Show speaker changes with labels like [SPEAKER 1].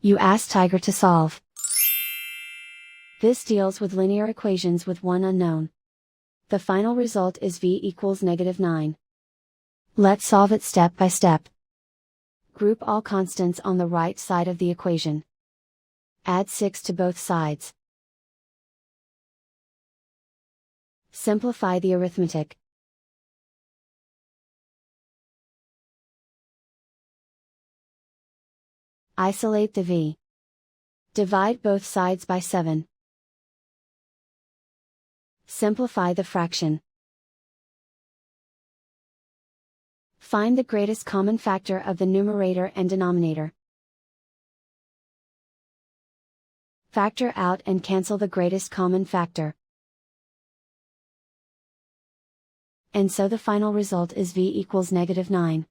[SPEAKER 1] You ask Tiger to solve. This deals with linear equations with one unknown. The final result is v equals -9. Let's solve it step by step. Group all constants on the right side of the equation. Add 6 to both sides. Simplify the arithmetic. Isolate the v. Divide both sides by 7. Simplify the fraction. Find the greatest common factor of the numerator and denominator. Factor out and cancel the greatest common factor. And so the final result is v equals -9.